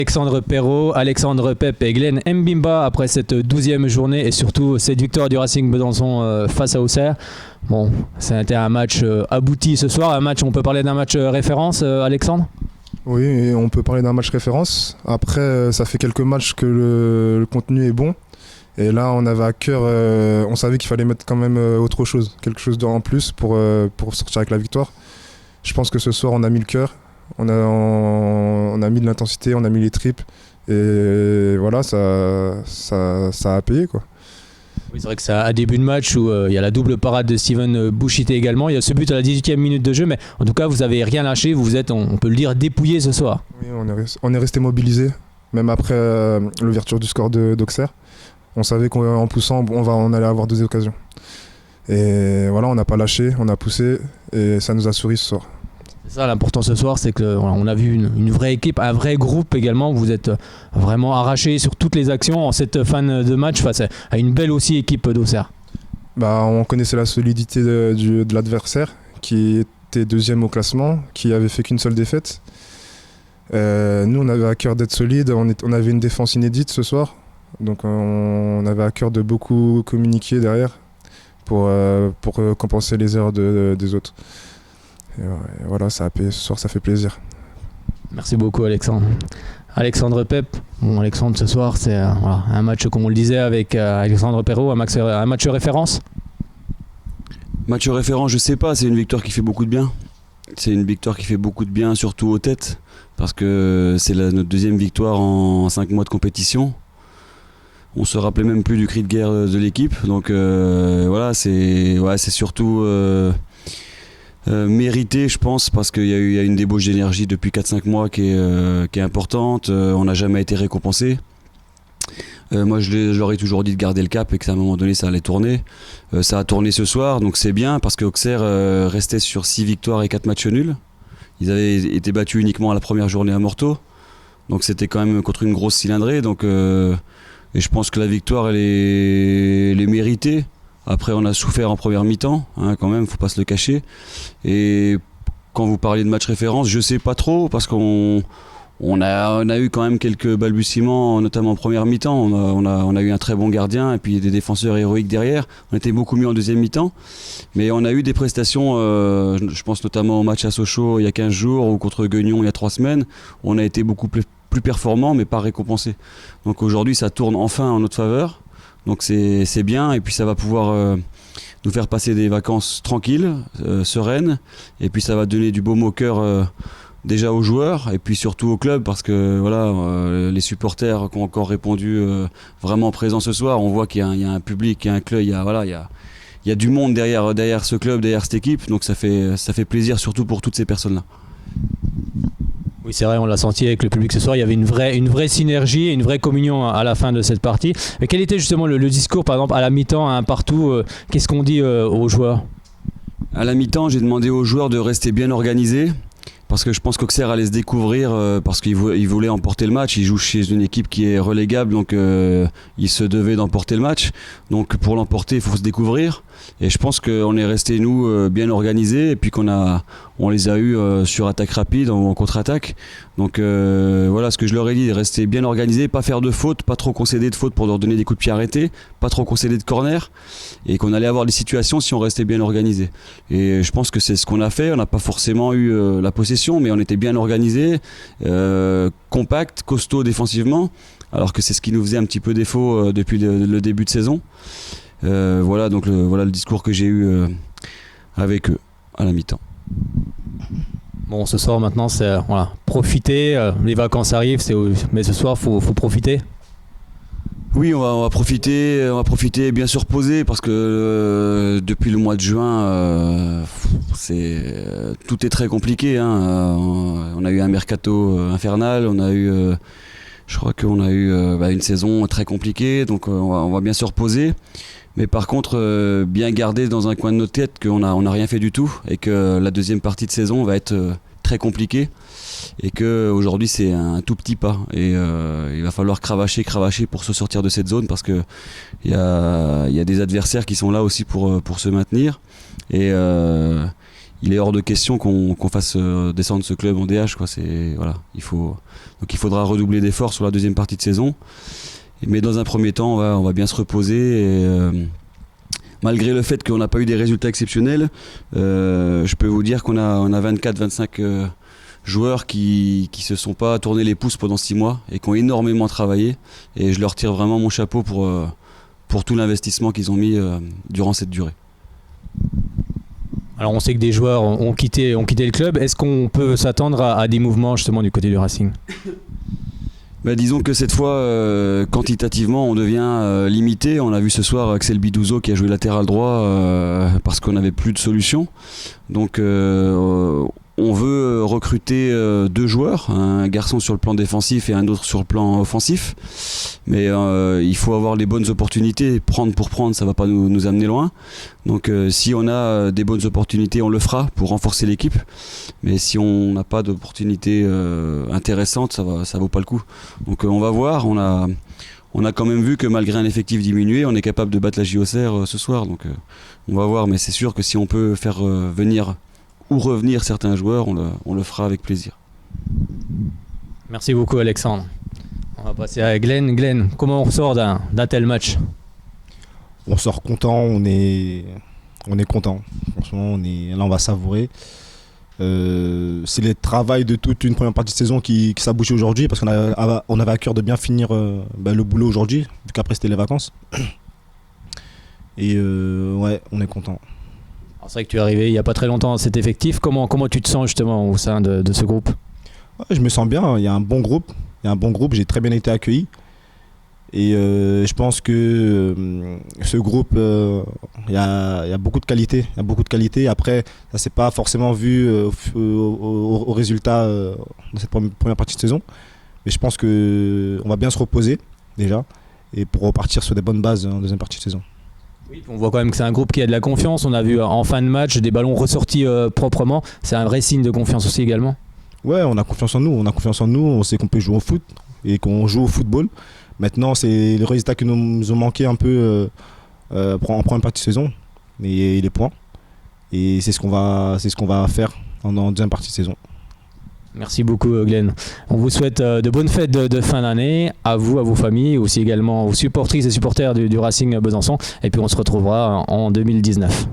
Alexandre Perrault, Alexandre Pep et Glenn Mbimba après cette 12e journée et surtout cette victoire du Racing Besançon face à Auxerre. Bon, c'était un match abouti ce soir, on peut parler d'un match référence, Alexandre ? Oui, on peut parler d'un match référence. Après, ça fait quelques matchs que le contenu est bon. Et là, on avait à cœur, on savait qu'il fallait mettre quand même autre chose, quelque chose en plus pour sortir avec la victoire. Je pense que ce soir, on a mis le cœur. On a mis de l'intensité, on a mis les tripes et voilà, ça a payé quoi. Oui, c'est vrai que c'est un début de match où il y a la double parade de Steven Bouchité également. Il y a ce but à la 18e minute de jeu, mais en tout cas, vous n'avez rien lâché. Vous êtes, on peut le dire, dépouillé ce soir. Oui, on est resté mobilisé, même après l'ouverture du score d'Auxerre. On savait qu'en poussant, on allait avoir 2 occasions. Et voilà, on n'a pas lâché, on a poussé et ça nous a souri ce soir. C'est ça l'important ce soir, c'est qu'on a vu une vraie équipe, un vrai groupe également. Vous êtes vraiment arrachés sur toutes les actions en cette fin de match face à une belle aussi équipe d'Auxerre. On connaissait la solidité de l'adversaire qui était 2e au classement, qui avait fait qu'une seule défaite. Nous, on avait à cœur d'être solide, on avait une défense inédite ce soir. Donc on avait à cœur de beaucoup communiquer derrière pour compenser les erreurs des autres. Et voilà, ça a payé ce soir, ça fait plaisir. Merci beaucoup Alexandre. Alexandre Pep, Alexandre ce soir c'est un match comme on le disait avec Alexandre Perrault, un match référence. Match référence, je sais pas, c'est une victoire qui fait beaucoup de bien. C'est une victoire qui fait beaucoup de bien, surtout aux têtes, parce que c'est notre 2e victoire en 5 mois de compétition. On se rappelait même plus du cri de guerre de l'équipe, donc voilà, c'est surtout mérité, je pense, parce qu'il y a une débauche d'énergie depuis 4-5 mois qui est importante. On n'a jamais été récompensé. Moi, je leur ai toujours dit de garder le cap et qu'à un moment donné, ça allait tourner. Ça a tourné ce soir, donc c'est bien parce qu'Auxerre restait sur 6 victoires et 4 matchs nuls. Ils avaient été battus uniquement à la première journée à Morteau, donc c'était quand même contre une grosse cylindrée. Donc et je pense que la victoire, elle est méritée. Après, on a souffert en première mi-temps, quand même, faut pas se le cacher. Et quand vous parlez de match référence, je sais pas trop, parce qu'on a eu quand même quelques balbutiements, notamment en première mi-temps. On a eu un très bon gardien et puis des défenseurs héroïques derrière. On était beaucoup mieux en deuxième mi-temps. Mais on a eu des prestations, je pense notamment au match à Sochaux il y a 15 jours ou contre Guignon il y a 3 semaines. On a été beaucoup plus performants, mais pas récompensés. Donc aujourd'hui, ça tourne enfin en notre faveur. Donc c'est bien, et puis ça va pouvoir nous faire passer des vacances tranquilles, sereines, et puis ça va donner du baume au cœur déjà aux joueurs, et puis surtout au club, parce que voilà, les supporters qui ont encore répondu vraiment présents ce soir, on voit qu'il y a un public, il y a un club, il y a du monde derrière ce club, derrière cette équipe, donc ça fait plaisir surtout pour toutes ces personnes-là. Oui, c'est vrai, on l'a senti avec le public ce soir, il y avait une vraie synergie et une vraie communion à la fin de cette partie. Mais quel était justement le discours, par exemple, à la mi-temps, un partout, qu'est-ce qu'on dit aux joueurs ? À la mi-temps, j'ai demandé aux joueurs de rester bien organisés, parce que je pense qu'Auxerre allait se découvrir, parce qu'ils voulaient emporter le match. Ils jouent chez une équipe qui est relégable, donc ils se devaient d'emporter le match. Donc pour l'emporter, il faut se découvrir. Et je pense qu'on est resté, nous, bien organisés, et puis on les a eus sur attaque rapide, en contre-attaque. Donc voilà ce que je leur ai dit, rester bien organisés, pas faire de fautes, pas trop concéder de fautes pour leur donner des coups de pied arrêtés, pas trop concéder de corner, et qu'on allait avoir des situations si on restait bien organisé. Et je pense que c'est ce qu'on a fait. On n'a pas forcément eu la possession, mais on était bien organisé, compact, costaud défensivement, alors que c'est ce qui nous faisait un petit peu défaut depuis le début de saison. Voilà donc voilà le discours que j'ai eu avec eux à la mi-temps. Bon, ce soir maintenant, c'est profiter. Les vacances arrivent, mais ce soir, faut profiter. Oui, on va profiter, bien se reposer, parce que depuis le mois de juin, tout est très compliqué. On a eu un mercato infernal, je crois qu'on a eu une saison très compliquée, donc on va bien se reposer. Mais par contre, bien garder dans un coin de notre tête qu'on n'a rien fait du tout, et que la deuxième partie de saison va être très compliquée, et qu'aujourd'hui c'est un tout petit pas, et il va falloir cravacher pour se sortir de cette zone, parce qu'il y a des adversaires qui sont là aussi pour se maintenir, et il est hors de question qu'on fasse descendre ce club en DH, quoi. Voilà, donc il faudra redoubler d'efforts sur la deuxième partie de saison. Mais dans un premier temps, on va bien se reposer. Et, malgré le fait qu'on n'a pas eu des résultats exceptionnels, je peux vous dire qu'on a 24-25 joueurs qui se sont pas tournés les pouces pendant 6 mois et qui ont énormément travaillé. Et je leur tire vraiment mon chapeau pour tout l'investissement qu'ils ont mis durant cette durée. Alors on sait que des joueurs ont quitté le club. Est-ce qu'on peut s'attendre à des mouvements justement du côté du Racing ? Disons que cette fois, quantitativement, on devient limité. On a vu ce soir Axel Bidouzo qui a joué latéral droit parce qu'on n'avait plus de solution. Donc on veut recruter 2 joueurs, un garçon sur le plan défensif et un autre sur le plan offensif. Mais il faut avoir les bonnes opportunités. Prendre pour prendre, ça ne va pas nous amener loin. Donc si on a des bonnes opportunités, on le fera pour renforcer l'équipe. Mais si on n'a pas d'opportunités intéressantes, ça vaut pas le coup. Donc on va voir. On a quand même vu que malgré un effectif diminué, on est capable de battre la JOCR ce soir. Donc on va voir. Mais c'est sûr que si on peut faire venir ou revenir certains joueurs, on le fera avec plaisir. Merci beaucoup Alexandre. On va passer à Glenn. Glenn, comment on ressort d'un tel match ? On sort content, on est content. Franchement, là on va savourer. C'est le travail de toute une première partie de saison qui s'est abouché aujourd'hui parce qu'on avait à cœur de bien finir le boulot aujourd'hui, vu qu'après c'était les vacances. Et ouais, on est content. C'est vrai que tu es arrivé il n'y a pas très longtemps dans cet effectif. Comment tu te sens justement au sein de ce groupe ? Ouais, je me sens bien, il y a un bon groupe, j'ai très bien été accueilli. Et je pense que ce groupe, il y a beaucoup de qualité. Après, ça ne s'est pas forcément vu au résultat de cette première partie de saison. Mais je pense qu'on va bien se reposer déjà et pour repartir sur des bonnes bases en deuxième partie de saison. Oui, on voit quand même que c'est un groupe qui a de la confiance. On a vu en fin de match des ballons ressortis proprement. C'est un vrai signe de confiance aussi également. Ouais, on a confiance en nous. On sait qu'on peut jouer au foot et qu'on joue au football. Maintenant, c'est les résultats qui nous ont manqué un peu en première partie de saison, mais les points. Et c'est ce qu'on va faire en deuxième partie de saison. Merci beaucoup Glenn. On vous souhaite de bonnes fêtes de fin d'année, à vous, à vos familles, aussi également aux supportrices et supporters du Racing Besançon. Et puis on se retrouvera en 2019.